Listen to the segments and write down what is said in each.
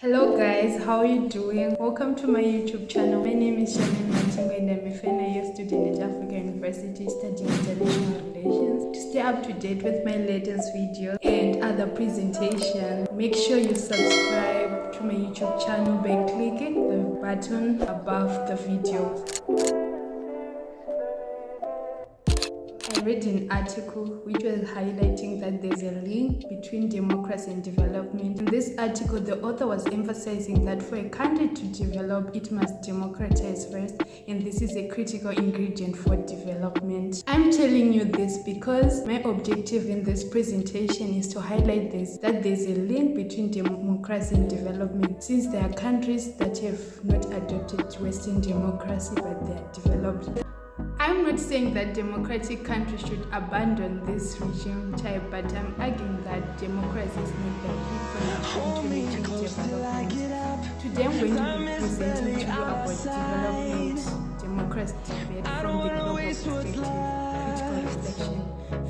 Hello guys, how are you doing? Welcome to my YouTube channel. My name is Shannon Matingo and I'm a final year student at Africa University studying international relations. To stay up to date with my latest videos and other presentations, make sure you subscribe to my YouTube channel by clicking the button above the video. I read an article which was highlighting that there's a link between democracy and development. In this article, the author was emphasizing that for a country to develop, it must democratize first, and this is a critical ingredient for development. I'm telling you this because my objective in this presentation is to highlight this, that there's a link between democracy and development, since there are countries that have not adopted Western democracy, but they are developed. I'm not saying that democratic countries should abandon this regime type, but I'm arguing that democracy is not the precondition to reaching development. Today I'm going to be presenting to you about development, democracy debate from the global perspective, critical reflection.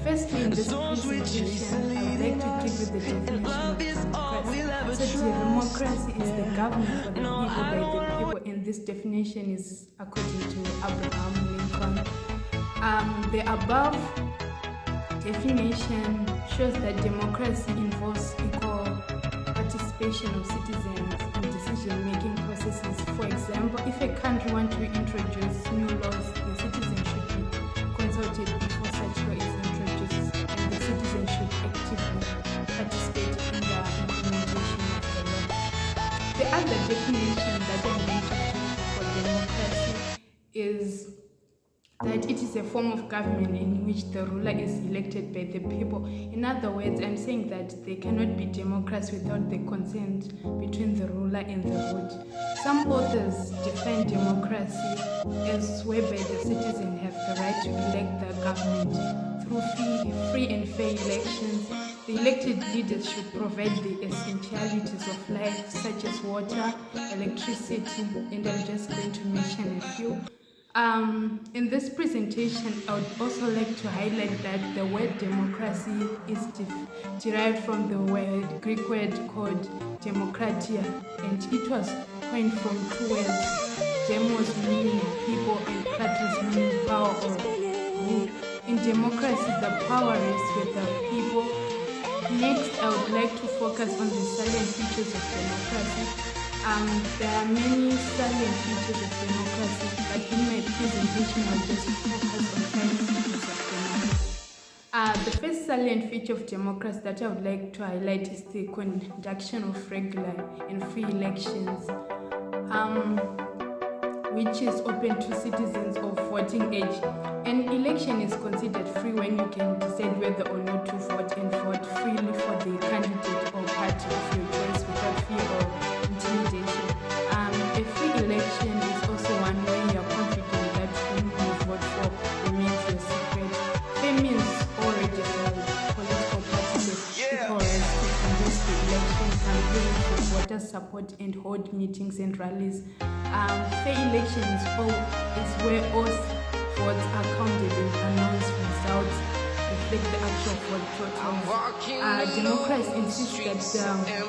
Firstly, in this presentation, I would like to give you the definition of democracy. So democracy is the government for the people, by the people, and this definition is according to Abraham Lincoln. The above definition shows that democracy involves equal participation of citizens in decision-making processes. For example, if a country wants to introduce new laws, the citizens should be consulted before such law is introduced, and the citizens should actively participate in the implementation of the law. The other definition that I'm going to give for democracy is that it is a form of government in which the ruler is elected by the people. In other words, I'm saying that there cannot be democracy without the consent between the ruler and the vote. Some authors define democracy as whereby the citizens have the right to elect the government through free and fair elections. The elected leaders should provide the essentialities of life, such as water, electricity, and I'm just going to mention a few. In this presentation, I would also like to highlight that the word democracy is derived from the Greek word called demokratia, and it was coined from two words, demos meaning people and kratos meaning power or rule. In democracy, the power rests with the people. Next, I would like to focus on the salient features of democracy. There are many salient features of democracy, but in my presentation I'll just focus on 5 features of democracy. The first salient feature of democracy that I would like to highlight is the conduction of regular and free elections, which is open to citizens of voting age. An election is considered free when you can decide whether or not to vote and vote freely for the candidate or party of your choice without fear or intimidation. A free election is also one where you are confident that whom you vote for remains your secret. Fair means all registered political parties have equal rights to contest the election, campaign for voter support, and hold meetings and rallies. Fair election is where all votes are counted and announced results reflect the actual vote totals. Democracy insists that the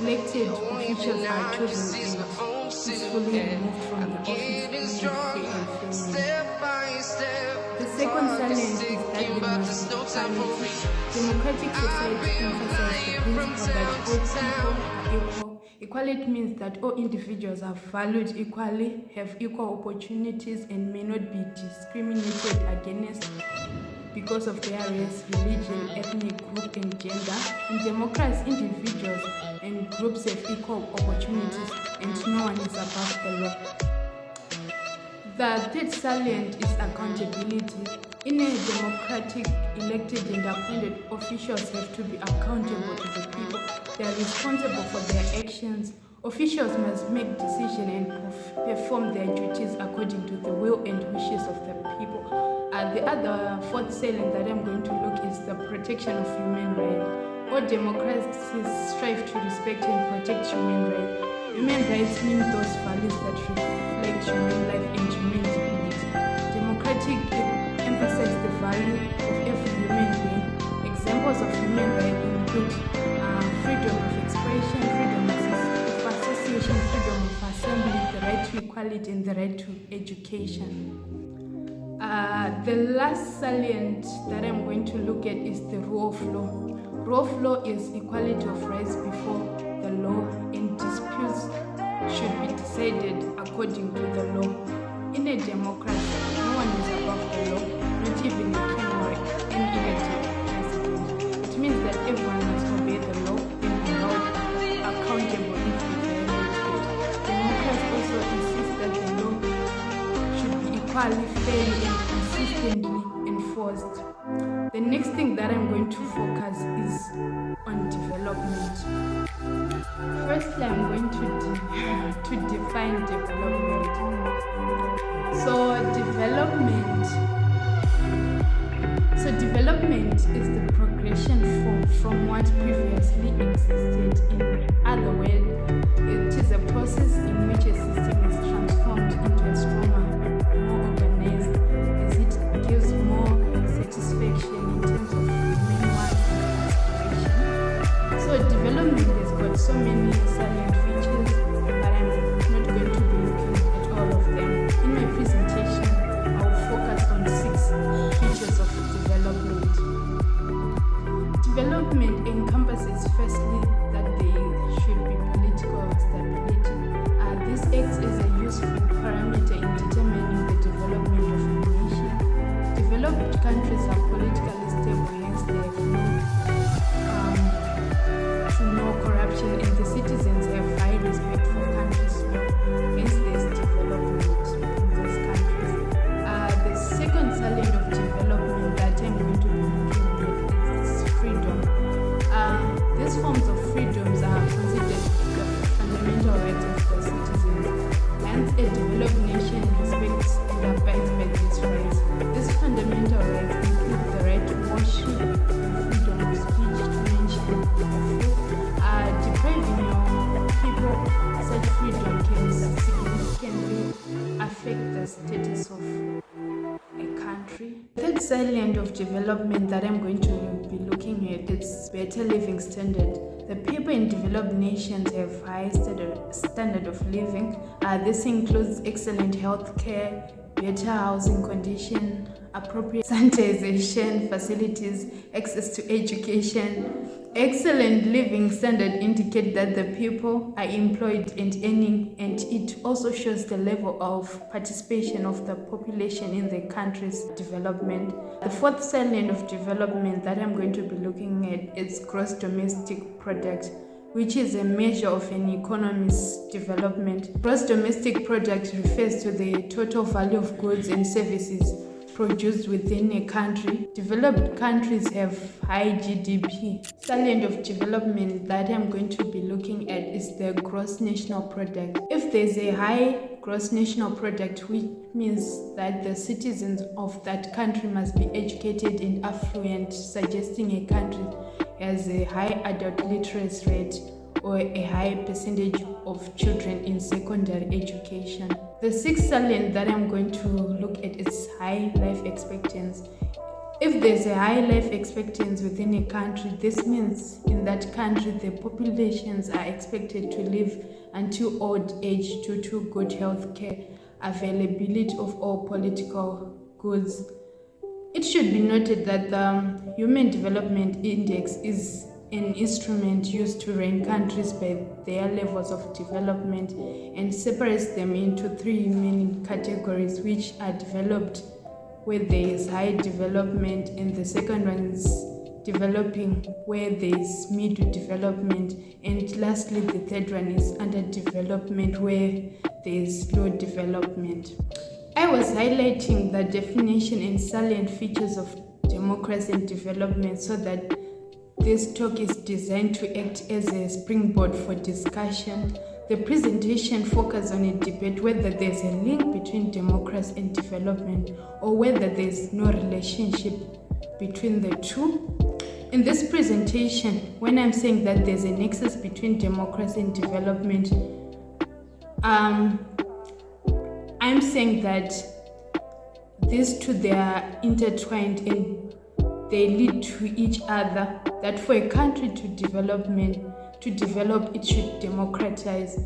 elected officials are chosen and peacefully removed from the office in free and fair manner. The second salient is that there must be equality. Democratic society emphasizes the principle that all people are equal. Equality means that all individuals are valued equally, have equal opportunities, and may not be discriminated against because of their race, religion, ethnic group, and gender. In democracy, individuals and groups have equal opportunities, and no one is above the law. The third salient is accountability. In a democratic, elected and appointed officials have to be accountable to the people. They are responsible for their actions. Officials must make decisions and perform their duties according to the will and wishes of the people. The other fourth salient that I'm going to look is the protection of human rights. All democracies strive to respect and protect human rights. Human rights mean those values that reflect human life and human dignity. Democratic emphasize the value of every human being. Examples of human rights include freedom of expression, freedom of equality and the right to education. The last salient that I'm going to look at is the rule of law. Rule of law is equality of rights before the law, and disputes should be decided according to the law. In a democracy, no one is above the law, not even a king or an elected president. It means that everyone must obey the law and be held accountable if they violate it. Democrats also insist that the law should be equally, fairly, and consistently enforced. The next thing that I'm going to focus is on development. Firstly, I'm going to define development. So development is the progression from what previously existed. In other words, it is a process in which a system is transformed into a stronger, more organized, as it gives more satisfaction in terms of human aspiration. So development has got so many salient features, but I'm not going to be looking at all of them. In my presentation, I'll focus on 6 features of development. Development encompasses firstly that there should be political stability. This acts as a useful parameter in determining the development of a nation. Developed countries are politically stable, hence they have no corruption, and the citizens have high respect for countries' law. Hence there's development in those countries. The second salient of development that I'm going to be looking at is freedom. These forms of freedoms are considered the fundamental rights of the citizens. Hence, a developed nation respects and abides by these rights. These fundamental rights include the right to worship and freedom of speech, to mention a few. Depriving your people such freedom can significantly affect the status of a country. The third salient of development that I'm going to be looking at is better living standard. The people in developed nations have high standard of living. This includes excellent health care, better housing condition, appropriate sanitization facilities, access to education. Excellent living standard indicate that the people are employed and earning, and it also shows the level of participation of the population in the country's development. The fourth salient of development that I'm going to be looking at is gross domestic product, which is a measure of an economy's development. Gross domestic product refers to the total value of goods and services produced within a country. Developed countries have high GDP. Salient of development that I'm going to be looking at is the gross national product. If there's a high gross national product, which means that the citizens of that country must be educated and affluent, suggesting a country has a high adult literacy rate or a high percentage of children in secondary education. The sixth salient that I'm going to look at is high life expectancy. If there's a high life expectancy within a country, this means in that country the populations are expected to live until old age due to good health care, availability of all political goods. It should be noted that the Human Development Index is an instrument used to rank countries by their levels of development and separates them into 3 main categories, which are developed, where there is high development, and the second one is developing, where there is middle development, and lastly the third one is underdevelopment, where there is low development. I was highlighting the definition and salient features of democracy and development so that this talk is designed to act as a springboard for discussion. The presentation focuses on a debate whether there's a link between democracy and development or whether there's no relationship between the two. In this presentation, when I'm saying that there's a nexus between democracy and development, I'm saying that these two, they are intertwined and they lead to each other, that for a country to develop, it should democratize.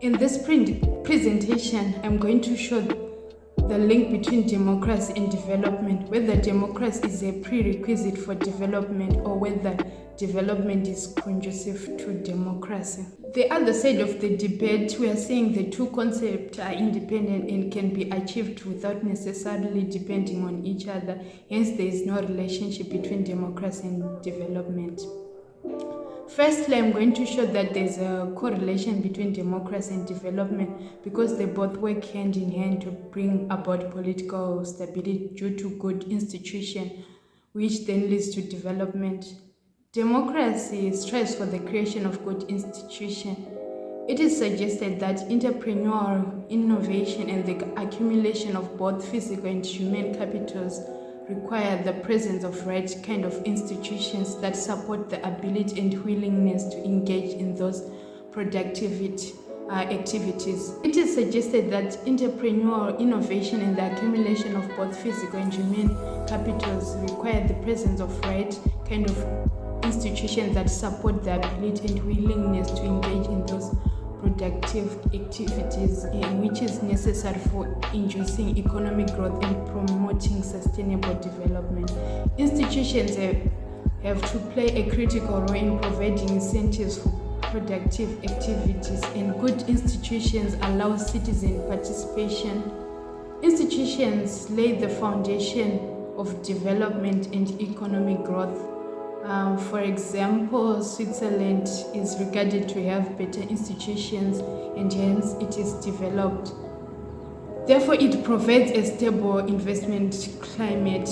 In this presentation, I'm going to show the link between democracy and development, whether democracy is a prerequisite for development or whether development is conducive to democracy. The other side of the debate, we are saying the two concepts are independent and can be achieved without necessarily depending on each other. Hence, there is no relationship between democracy and development. Firstly, I'm going to show that there's a correlation between democracy and development because they both work hand in hand to bring about political stability due to good institution, which then leads to development. Democracy strives for the creation of good institution. It is suggested that entrepreneurial innovation and the accumulation of both physical and human capitals require the presence of right kind of institutions that support the ability and willingness to engage in those productivity activities. It is suggested that entrepreneurial innovation and the accumulation of both physical and human capitals require the presence of right kind of institutions that support the ability and willingness to engage in those productive activities, which is necessary for inducing economic growth and promoting sustainable development. Institutions have to play a critical role in providing incentives for productive activities, and good institutions allow citizen participation. Institutions lay the foundation of development and economic growth. For example, Switzerland is regarded to have better institutions and hence it is developed. Therefore, it provides a stable investment climate.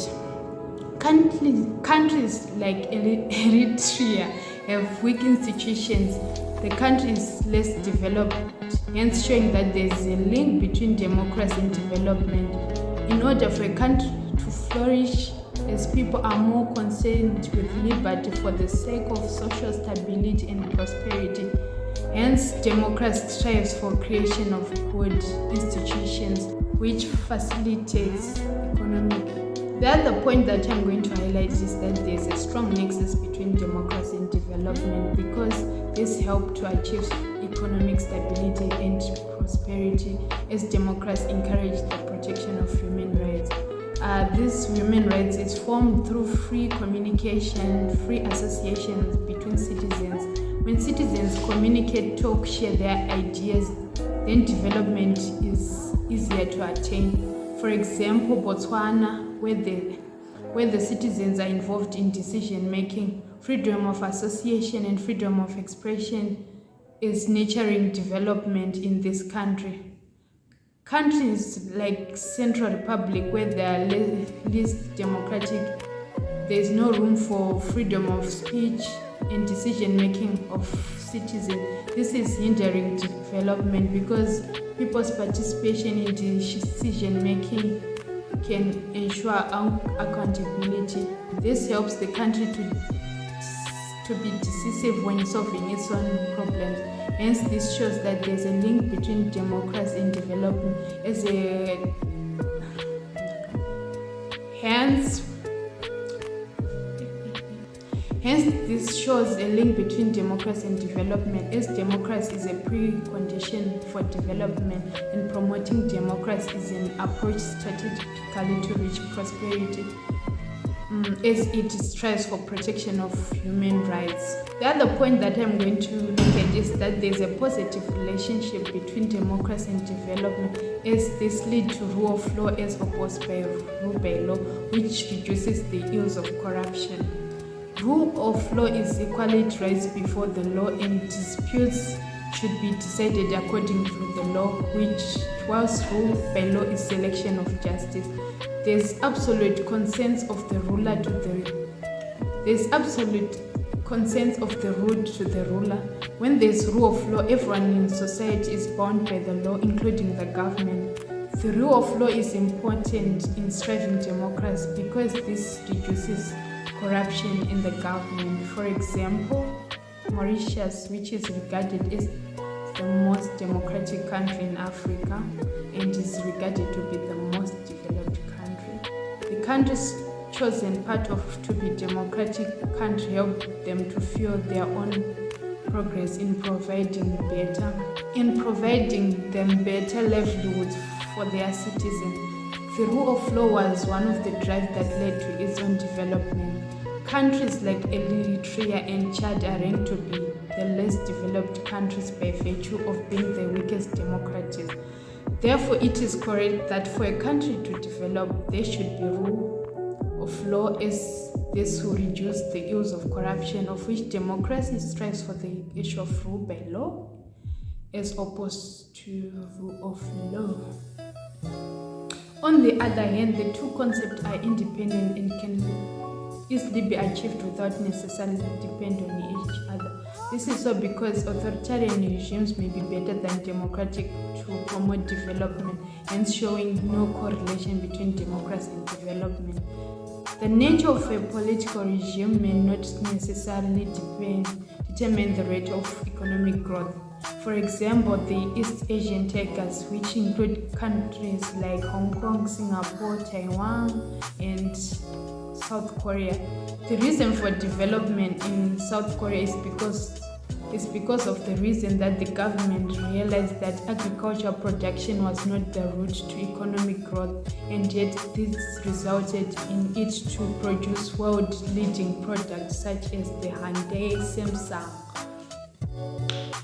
Countries like Eritrea have weak institutions. The country is less developed, hence showing that there is a link between democracy and development. In order for a country to flourish, as people are more concerned with liberty for the sake of social stability and prosperity. Hence, democracy strives for creation of good institutions which facilitates economic. The other point that I'm going to highlight is that there's a strong nexus between democracy and development because this helps to achieve economic stability and prosperity as democracy encourages the protection of human rights. This human rights is formed through free communication, free associations between citizens. When citizens communicate, talk, share their ideas, then development is easier to attain. For example, Botswana, where the citizens are involved in decision making, freedom of association and freedom of expression is nurturing development in this country. Countries like Central Republic, where they are least democratic, there is no room for freedom of speech and decision making of citizens. This is hindering development because people's participation in decision making can ensure accountability. This helps the country to be decisive when solving its own problems. Hence, this shows that there's a link between democracy and development. Hence, this shows a link between democracy and development, as democracy is a precondition for development, and promoting democracy is an approach strategically to reach prosperity, as it strives for protection of human rights. The other point that I'm going to look at is that there's a positive relationship between democracy and development, as this leads to rule of law as opposed by rule by law, which reduces the ills of corruption. Rule of law is equality rights before the law, and disputes should be decided according to the law, whilst rule by law is selection of justice. There's absolute consent of the ruler to there's absolute consent of the ruled to the ruler. When there's rule of law, everyone in society is bound by the law, including the government. The rule of law is important in striving democracy because this reduces corruption in the government. For example, Mauritius, which is regarded as the most democratic country in Africa and is regarded to be the most developed country. The country's chosen path to be democratic country help them to fuel their own progress in providing them better livelihoods for their citizens. The rule of law was one of the drives that led to its own development. Countries like Eritrea and Chad are ranked to be the less developed countries by virtue of being the weakest democracies. Therefore, it is correct that for a country to develop, there should be rule of law as this will reduce the ills of corruption, of which democracy strives for the issue of rule by law as opposed to rule of law. On the other hand, the two concepts are independent and can easily be achieved without necessarily depending on each other. This is so because authoritarian regimes may be better than democratic to promote development, hence showing no correlation between democracy and development. The nature of a political regime may not necessarily determine the rate of economic growth. For example, the East Asian tigers, which include countries like Hong Kong, Singapore, Taiwan, and South Korea. The reason for development in South Korea is because of the reason that the government realized that agricultural production was not the route to economic growth, and yet this resulted in it to produce world-leading products such as the Hyundai, Samsung.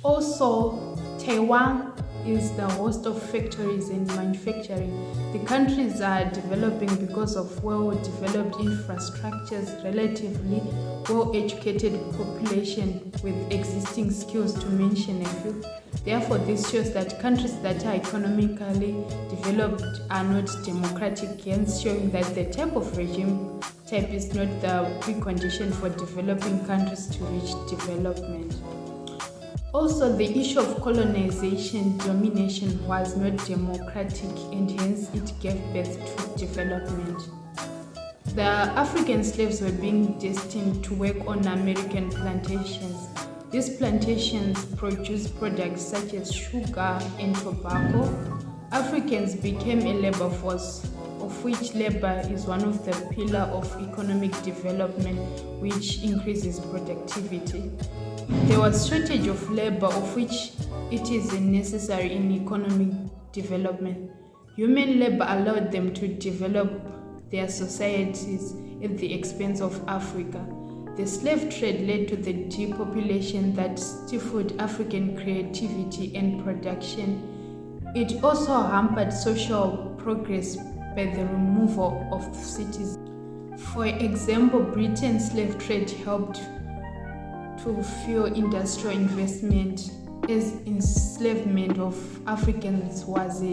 Also, Taiwan is the host of factories and manufacturing. The countries are developing because of well-developed infrastructures, relatively well-educated population with existing skills, to mention a few. Therefore, this shows that countries that are economically developed are not democratic, hence showing that the type of regime type is not the precondition for developing countries to reach development. Also, the issue of colonization domination was not democratic, and hence it gave birth to development. The African slaves were being destined to work on American plantations. These plantations produced products such as sugar and tobacco. Africans became a labor force, of which labor is one of the pillars of economic development, which increases productivity. There was shortage of labor, of which it is necessary in economic development. Human labor allowed them to develop their societies at the expense of Africa. The slave trade led to the depopulation that stifled African creativity and production. It also hampered social progress by the removal of cities. For example, Britain's slave trade helped to fuel industrial investment, as enslavement of Africans was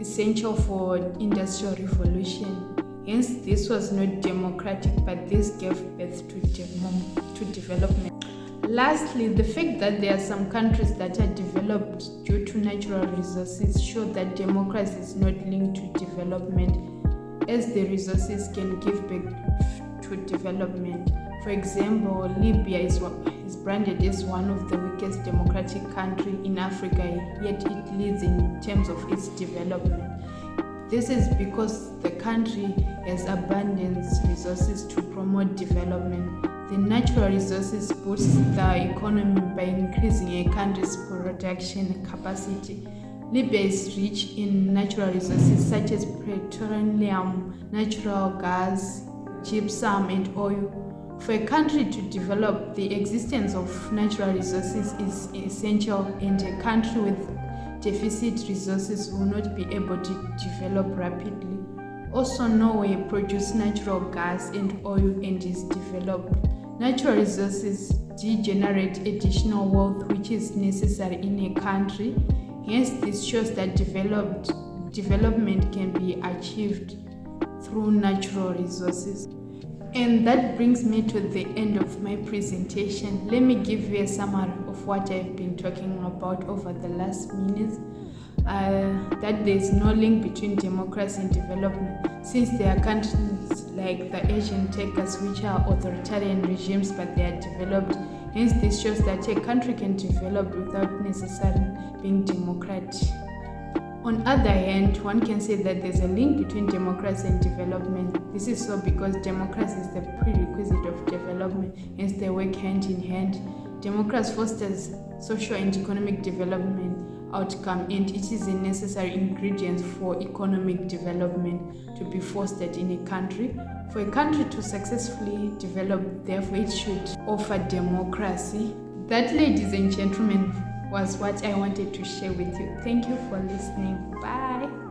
essential for industrial revolution. Hence, this was not democratic, but this gave birth to development. Lastly, the fact that there are some countries that are developed due to natural resources show that democracy is not linked to development, as the resources can give birth to development. For example, Libya is branded as one of the weakest democratic countries in Africa, yet it leads in terms of its development. This is because the country has abundant resources to promote development. The natural resources boost the economy by increasing a country's production capacity. Libya is rich in natural resources such as petroleum, natural gas, gypsum, and oil. For a country to develop, the existence of natural resources is essential, and a country with deficit resources will not be able to develop rapidly. Also, Norway produces natural gas and oil and is developed. Natural resources generate additional wealth which is necessary in a country. Hence, this shows that development can be achieved through natural resources. And that brings me to the end of my presentation. Let me give you a summary of what I've been talking about over the last minutes. That there is no link between democracy and development, since there are countries like the Asian tigers which are authoritarian regimes, but they are developed. Hence, this shows that a country can develop without necessarily being democratic. On the other hand, one can say that there's a link between democracy and development. This is so because democracy is the prerequisite of development, hence they work hand in hand. Democracy fosters social and economic development outcome, and it is a necessary ingredient for economic development to be fostered in a country. For a country to successfully develop, therefore, it should offer democracy. That, ladies and gentlemen, was what I wanted to share with you. Thank you for listening. Bye.